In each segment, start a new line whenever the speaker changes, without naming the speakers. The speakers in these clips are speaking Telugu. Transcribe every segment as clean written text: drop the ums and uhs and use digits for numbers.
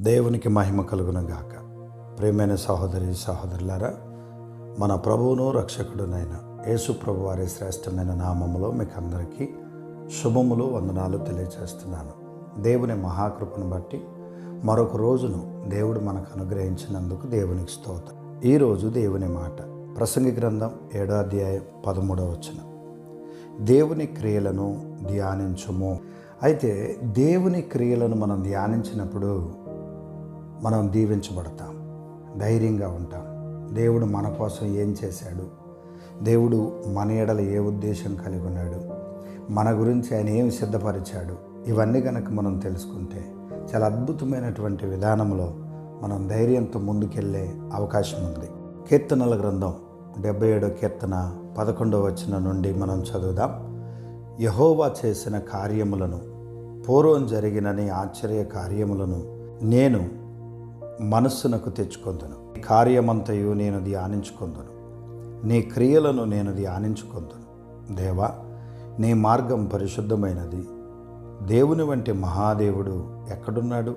దేవునికి మహిమ కలుగునుగాక. ప్రియమైన సహోదరి సహోదరులారా, మన ప్రభువును రక్షకుడునైన యేసు ప్రభు వారి శ్రేష్టమైన నామములో మీకు అందరికీ శుభములు, వందనాలు తెలియజేస్తున్నాను. దేవుని మహాకృపను బట్టి మరొక రోజును దేవుడు మనకు అనుగ్రహించినందుకు దేవునికి స్తోత్రం. ఈరోజు దేవుని మాట ప్రసంగి గ్రంథం 7వ అధ్యాయం 13వ వచనం. దేవుని క్రియలను ధ్యానించుము. అయితే దేవుని క్రియలను మనం ధ్యానించినప్పుడు మనం దీవించబడతాం, ధైర్యంగా ఉంటాం. దేవుడు మన కోసం ఏం చేశాడు, దేవుడు మన ఎడల ఏ ఉద్దేశం కలిగి ఉన్నాడు, మన గురించి ఆయన ఏమి సిద్ధపరిచాడు, ఇవన్నీ కనుక మనం తెలుసుకుంటే చాలా అద్భుతమైనటువంటి విధానంలో మనం ధైర్యంతో ముందుకెళ్ళే అవకాశం ఉంది. కీర్తనల గ్రంథం 77వ కీర్తన 11వ వచనం నుండి మనం చదువుదాం. యెహోవా చేసిన కార్యములను, పూర్వం జరిగిన నీ ఆశ్చర్య కార్యములను నేను మనస్సునకు తెచ్చుకొందును. కార్యమంతయు నేను ధ్యానించుకొందును, నీ క్రియలను నేను ధ్యానించుకొందును. దేవా, నీ మార్గం పరిశుద్ధమైనది. దేవుని వంటి మహాదేవుడు ఎక్కడున్నాడు?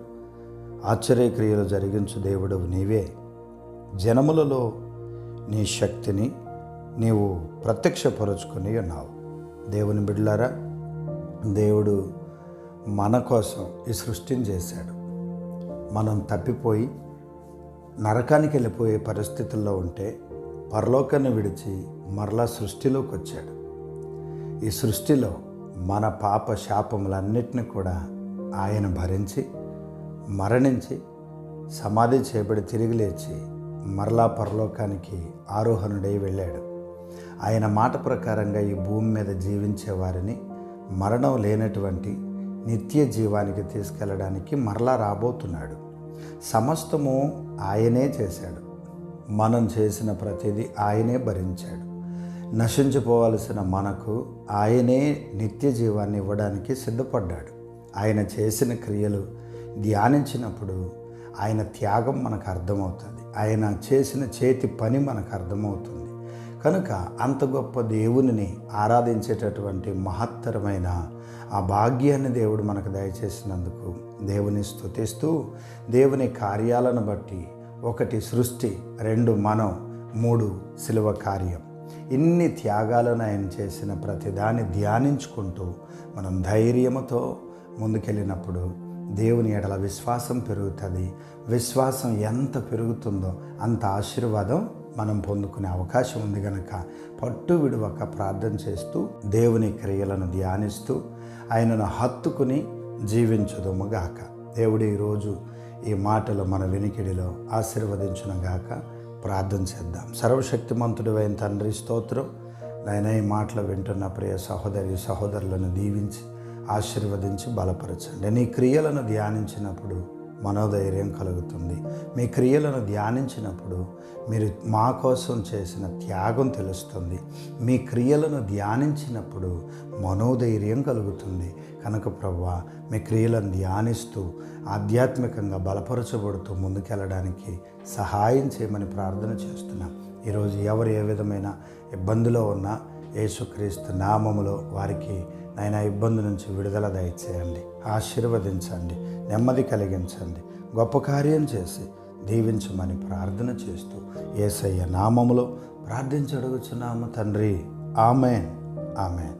ఆశ్చర్యక్రియలు జరిగించు దేవుడు నీవే. జనములలో నీ శక్తిని నీవు ప్రత్యక్షపరుచుకొని ఉన్నావు. దేవుని బిడ్డలారా, దేవుడు మన కోసం ఈ సృష్టిని చేశాడు. మనం తప్పిపోయి నరకానికి వెళ్ళిపోయే పరిస్థితుల్లో ఉంటే పరలోకాన్ని విడిచి మరలా సృష్టిలోకి వచ్చాడు. ఈ సృష్టిలో మన పాప శాపములన్నిటిని కూడా ఆయన భరించి, మరణించి, సమాధి చేయబడి తిరిగి లేచి మరలా పరలోకానికి ఆరోహణుడై వెళ్ళాడు. ఆయన మాట ప్రకారంగా ఈ భూమి మీద జీవించే వారిని మరణం లేనటువంటి నిత్య జీవానికి తీసుకెళ్ళడానికి మరలా రాబోతున్నాడు. సమస్తము ఆయనే చేశాడు. మనం చేసిన ప్రతిదీ ఆయనే భరించాడు. నశించిపోవలసిన మనకు ఆయనే నిత్య జీవాన్ని ఇవ్వడానికి సిద్ధపడ్డాడు. ఆయన చేసిన క్రియలు ధ్యానించినప్పుడు ఆయన త్యాగం మనకు అర్థమవుతుంది. ఆయన చేసిన చేతి పని మనకు అర్థమవుతుంది. కనుక అంత గొప్ప దేవునిని ఆరాధించేటటువంటి మహత్తరమైన ఆ భాగ్యాన్ని దేవుడు మనకు దయచేసినందుకు దేవుని స్తుతిస్తూ, దేవుని కార్యాలను బట్టి 1 సృష్టి, 2 మనం, 3 శిలువ కార్యం, ఇన్ని త్యాగాలను ఆయన చేసిన ప్రతిదాన్ని ధ్యానించుకుంటూ మనం ధైర్యముతో ముందుకెళ్ళినప్పుడు దేవుని ఎడల విశ్వాసం పెరుగుతుంది. విశ్వాసం ఎంత పెరుగుతుందో అంత ఆశీర్వాదం మనం పొందుకునే అవకాశం ఉంది. కనుక పట్టు విడువక ప్రార్థన చేస్తూ దేవుని క్రియలను ధ్యానిస్తూ ఆయనను హత్తుకుని జీవించుదుముగాక. దేవుడు ఈరోజు ఈ మాటలు మన వినికిడిలో ఆశీర్వదించునుగాక. ప్రార్థన చేద్దాం. సర్వశక్తిమంతుడు అయిన తండ్రి, స్తోత్రం నాయన. ఈ మాటలు వింటున్న ప్రియ సహోదరి సహోదరులను దీవించి ఆశీర్వదించి బలపరచండి. నీ క్రియలను ధ్యానించినప్పుడు మనోధైర్యం కలుగుతుంది. మీ క్రియలను ధ్యానించినప్పుడు మీరు మా కోసం చేసిన త్యాగం తెలుస్తుంది. మీ క్రియలను ధ్యానించినప్పుడు మనోధైర్యం కలుగుతుంది. కనుక ప్రభువా, మీ క్రియలను ధ్యానిస్తూ ఆధ్యాత్మికంగా బలపరచబడుతూ ముందుకెళ్ళడానికి సహాయం చేయమని ప్రార్థన చేస్తున్నాం. ఈరోజు ఎవరు ఏ విధమైన ఇబ్బందిలో ఉన్నా యేసుక్రీస్తు నామములో వారికి నాయన ఇబ్బంది నుంచి విడుదల దయచేయండి, ఆశీర్వదించండి, నెమ్మది కలిగించండి, గొప్ప కార్యం చేసి దీవించమని ప్రార్థన చేస్తూ యేసయ్య నామములో ప్రార్థించి అడుగుచున్నాము తండ్రి. Amen, amen.